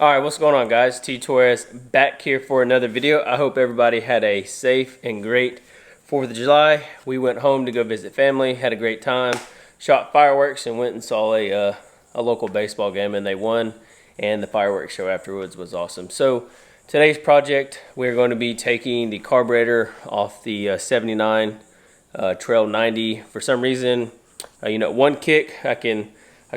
Alright, what's going on, guys? T Torres back here for another video. I hope everybody had a safe and great 4th of July. We went home to go visit family, had a great time, shot fireworks, and went and saw a local baseball game, and they won, and the fireworks show afterwards was awesome. So today's project, we're going to be taking the carburetor off the 79 Trail 90. For some reason, one kick, I can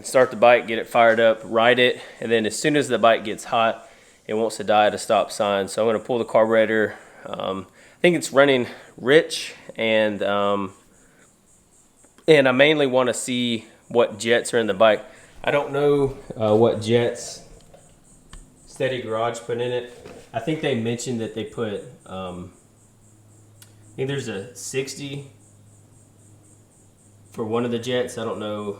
start the bike, get it fired up, ride it, and then as soon as the bike gets hot, it wants to die at a stop sign. So I'm going to pull the carburetor. I think it's running rich, and I mainly want to see what jets are in the bike. I don't know what jets Steady Garage put in it. I think they mentioned that they put, I think there's a 60 for one of the jets. I don't know.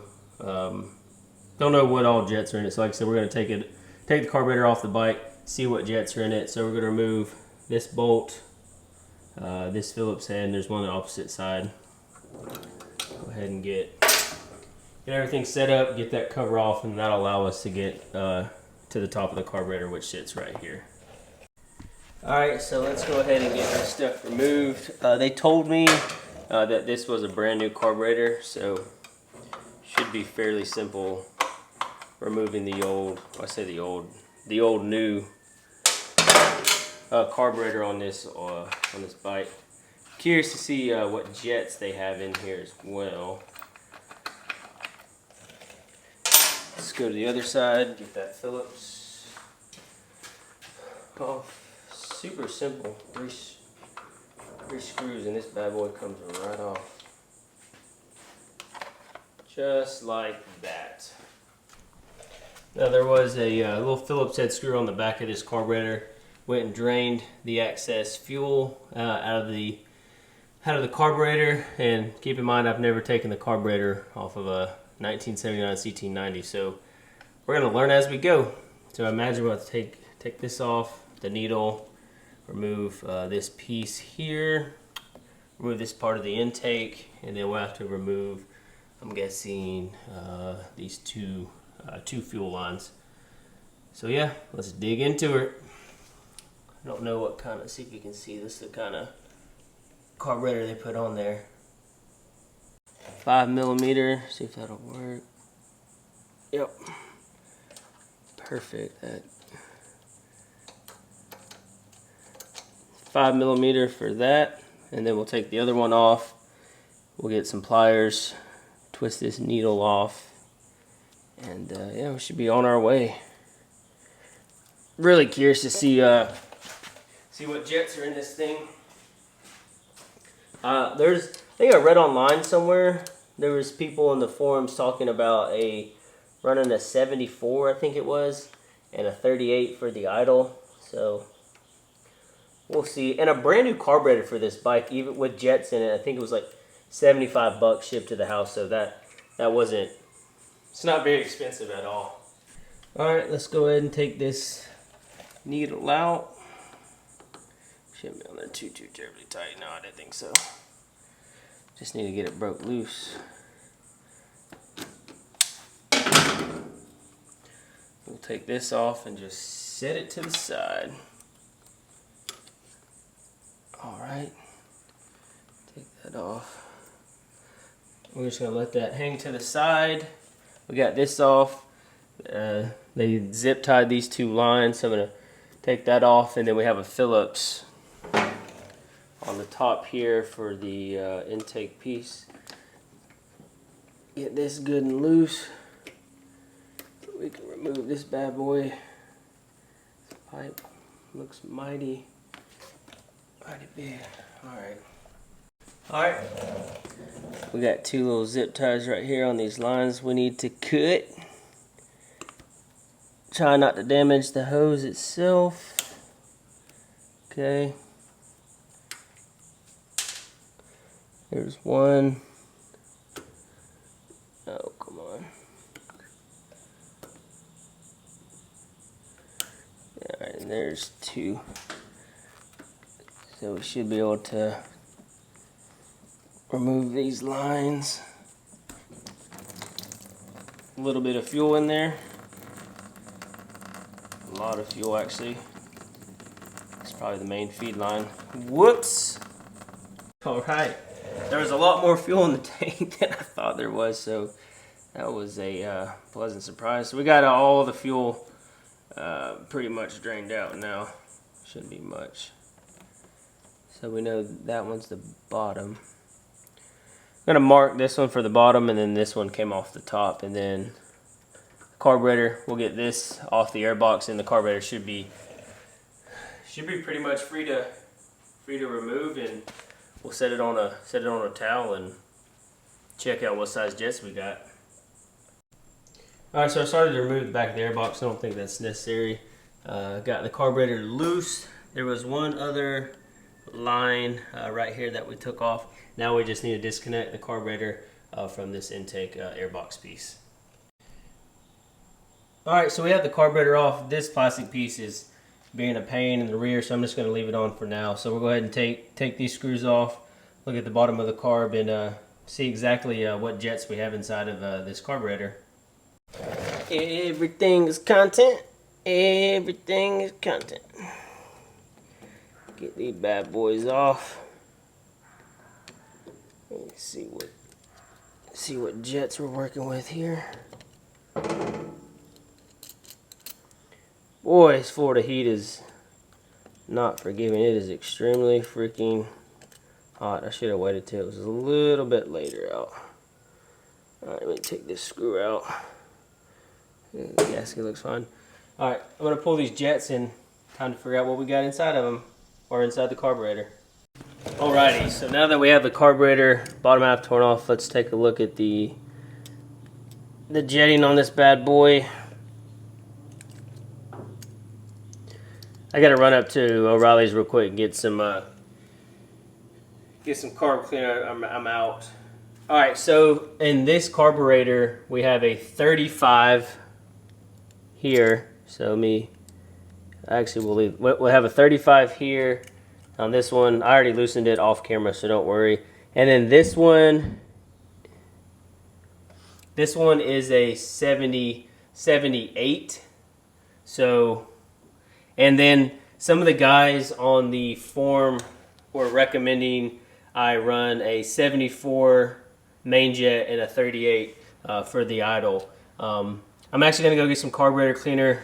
Don't know what all jets are in it. So like I said, we're going to take the carburetor off the bike, see what jets are in it. So we're going to remove this bolt, this Phillips head, and there's one on the opposite side. Go ahead and get everything set up, get that cover off, and that'll allow us to get to the top of the carburetor, which sits right here. Alright, so let's go ahead and get this stuff removed. They told me that this was a brand new carburetor, so should be fairly simple removing the old, the old new carburetor on this bike. Curious to see what jets they have in here as well. Let's go to the other side, get that Phillips off. Super simple, three screws, and this bad boy comes right off. Just like that. Now there was a little Phillips head screw on the back of this carburetor. Went and drained the excess fuel out of the carburetor. And keep in mind, I've never taken the carburetor off of a 1979 CT90, so we're gonna learn as we go. So I imagine we'll have to take this off, the needle, remove this piece here, remove this part of the intake, and then we'll have to remove, I'm guessing, these two fuel lines. So yeah, let's dig into it. I don't know what kind of, see if you can see, this is the kind of carburetor they put on there. 5mm, see if that'll work. Yep. Perfect. That 5mm for that, and then we'll take the other one off. We'll get some pliers, twist this needle off, and yeah, we should be on our way. Really curious to see what jets are in this thing. I think I read online somewhere, there was people in the forums talking about running a 74, I think it was, and a 38 for the idle. So we'll see. And a brand new carburetor for this bike, even with jets in it. I think it was like $75 shipped to the house, so that wasn't, it's not very expensive at all. Alright, let's go ahead and take this needle out. Shouldn't be on there too terribly tight. No, I didn't think so. Just need to get it broke loose. We'll take this off and just set it to the side. Alright, take that off. We're just going to let that hang to the side. We got this off. They zip tied these two lines, so I'm going to take that off, and then we have a Phillips on the top here for the intake piece. Get this good and loose. We can remove this bad boy. This pipe looks mighty big. Alright, we got two little zip ties right here on these lines we need to cut. Try not to damage the hose itself. Okay. There's one. Oh, come on. Alright, and there's two. So we should be able to remove these lines. A little bit of fuel in there. lot of fuel actually. It's probably the main feed line. Whoops! Alright, there was a lot more fuel in the tank than I thought there was, so that was a pleasant surprise. So we got all the fuel pretty much drained out now. Shouldn't be much. So we know that one's the bottom. I'm gonna mark this one for the bottom, and then this one came off the top, and then carburetor, we'll get this off the air box, and the carburetor should be pretty much free to remove, and we'll set it on a towel and check out what size jets we got. Alright, so I started to remove the back of the air box. I don't think that's necessary. Got the carburetor loose. There was one other line right here that we took off. Now we just need to disconnect the carburetor from this intake air box piece. Alright, so we have the carburetor off. This plastic piece is being a pain in the rear, so I'm just going to leave it on for now. So we'll go ahead and take these screws off, look at the bottom of the carb, and see exactly what jets we have inside of this carburetor. Everything is content. Everything is content. Get these bad boys off. Let's see what jets we're working with here. Boys, Florida heat is not forgiving. It is extremely freaking hot. I should have waited till it was a little bit later out. Alright, let me take this screw out. The gasket looks fine. Alright, I'm going to pull these jets in. Time to figure out what we got inside of them, or inside the carburetor. Alrighty, so now that we have the carburetor bottom half torn off, let's take a look at the jetting on this bad boy. I gotta run up to O'Reilly's real quick and get some carb cleaner. I'm out. Alright, so in this carburetor we have a 35 here. So we'll have a 35 here on this one. I already loosened it off camera, so don't worry. And then this one is a 78. So, and then some of the guys on the form were recommending I run a 74 main jet and a 38 for the idle. I'm actually gonna go get some carburetor cleaner,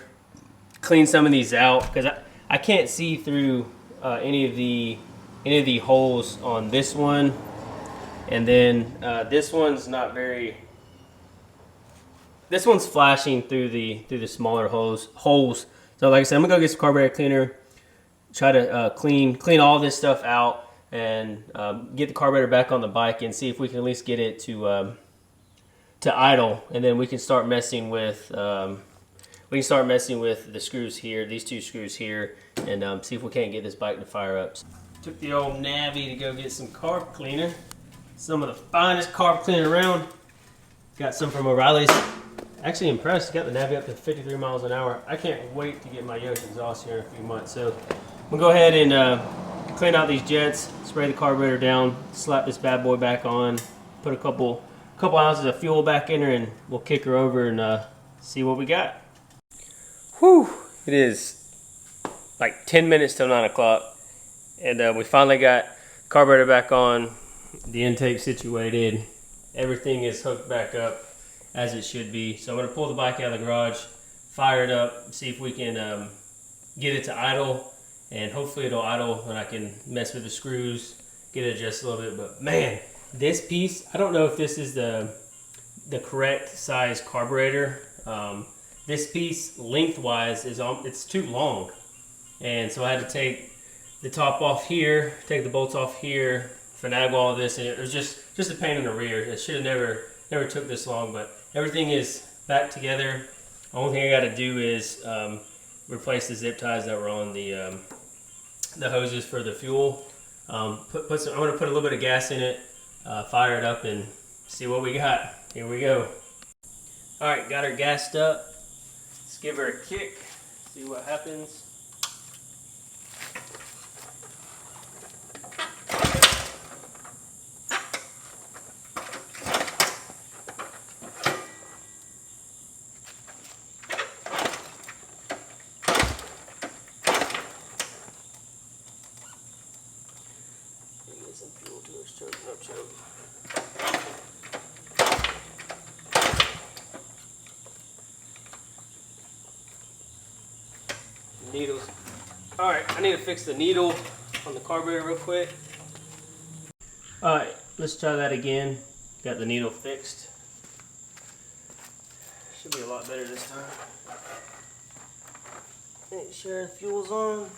clean some of these out, because I can't see through any of the holes on this one, and then this one's not very. This one's flashing through the smaller holes. So like I said, I'm gonna go get some carburetor cleaner, try to clean all this stuff out, and get the carburetor back on the bike and see if we can at least get it to idle, and then we can start messing with the screws here, these two screws here, and see if we can't get this bike to fire up. Took the old Navi to go get some carb cleaner, some of the finest carb cleaner around. Got some from O'Reilly's. Actually impressed. Got the Navi up to 53 miles an hour. I can't wait to get my Yosh exhaust here in a few months. So we'll go ahead and clean out these jets, spray the carburetor down, slap this bad boy back on, put a couple ounces of fuel back in her, and we'll kick her over and see what we got. Whew! It is like 10 minutes till 9 o'clock, and we finally got carburetor back on, the intake situated, everything is hooked back up as it should be. So I'm going to pull the bike out of the garage, fire it up, see if we can get it to idle, and hopefully it'll idle and I can mess with the screws, get it adjusted a little bit. But man, this piece, I don't know if this is the correct size carburetor. This piece lengthwise it's too long, and so I had to take the top off here, take the bolts off here, finagle all of this, and it was just a pain in the rear. It should have never took this long, but everything is back together. The only thing I got to do is replace the zip ties that were on the hoses for the fuel. I'm going to put a little bit of gas in it, fire it up, and see what we got. Here we go. All right, got her gassed up. Let's give her a kick, see what happens. needles. All right, I need to fix the needle on the carburetor real quick. All right, let's try that again. Got the needle fixed. Should be a lot better this time. Make sure the fuel's on.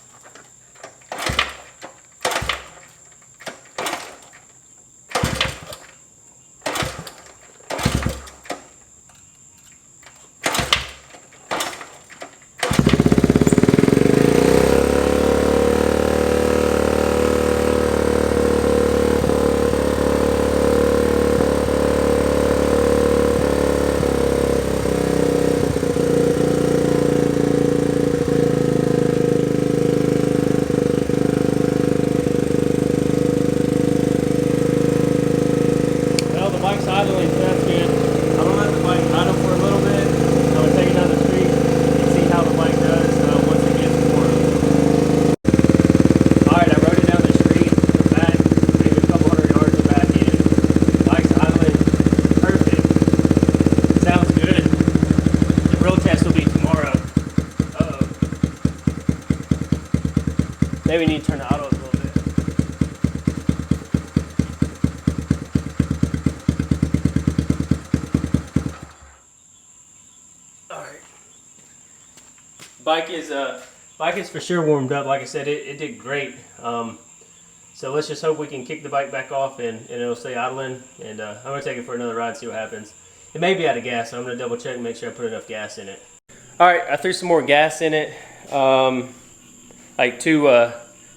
Idling, so that's good. I'm gonna let the bike idle for a little bit. I'm gonna take it down the street and see how the bike does once it gets warm. Alright, I rode it down the street, back, maybe a couple hundred yards and back in. The bike's idling perfect. Sounds good. The real test will be tomorrow. Maybe we need to turn the auto a little bit. Bike is for sure warmed up. Like I said, it did great. So let's just hope we can kick the bike back off and it'll stay idling. And I'm gonna take it for another ride, see what happens. It may be out of gas, so I'm gonna double check and make sure I put enough gas in it. All right, I threw some more gas in it, like two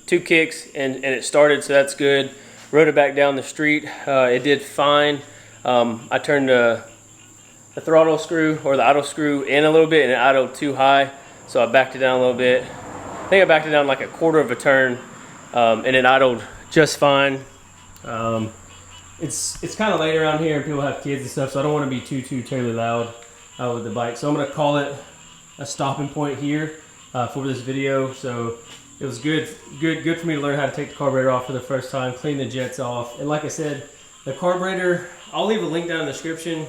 kicks, and it started, so that's good. Rode it back down the street. It did fine. I turned the throttle screw or the idle screw in a little bit, and it idled too high. So I backed it down a little bit. I think I backed it down like a quarter of a turn, and it idled just fine. It's kind of late around here and people have kids and stuff, so I don't want to be too terribly loud with the bike. So I'm gonna call it a stopping point here for this video. So it was good for me to learn how to take the carburetor off for the first time, clean the jets off. And like I said, the carburetor, I'll leave a link down in the description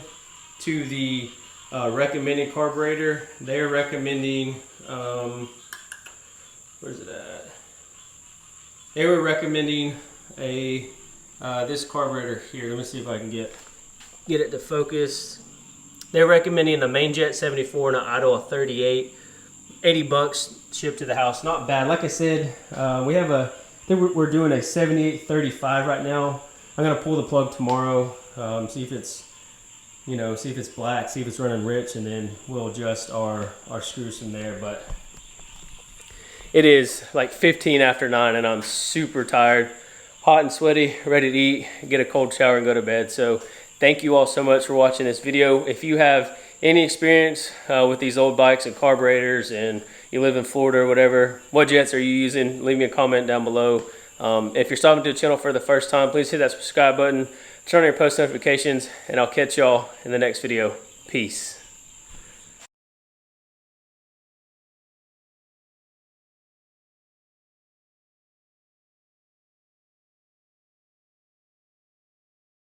to the recommended carburetor. They're recommending, where's it at? They were recommending this carburetor here. Let me see if I can get it to focus. They're recommending a main jet 74 and an idle of 38. $80 shipped to the house. Not bad. Like I said, we're doing a 7835 right now. I'm gonna pull the plug tomorrow, see if it's black, see if it's running rich, and then we'll adjust our screws from there. But it is like 15 after 9 and I'm super tired, hot and sweaty, ready to eat, get a cold shower and go to bed. So thank you all so much for watching this video. If you have any experience with these old bikes and carburetors and you live in Florida or whatever, what jets are you using? Leave me a comment down below. If you're stopping to the channel for the first time, please hit that subscribe button, turn on your post notifications, and I'll catch y'all in the next video. Peace.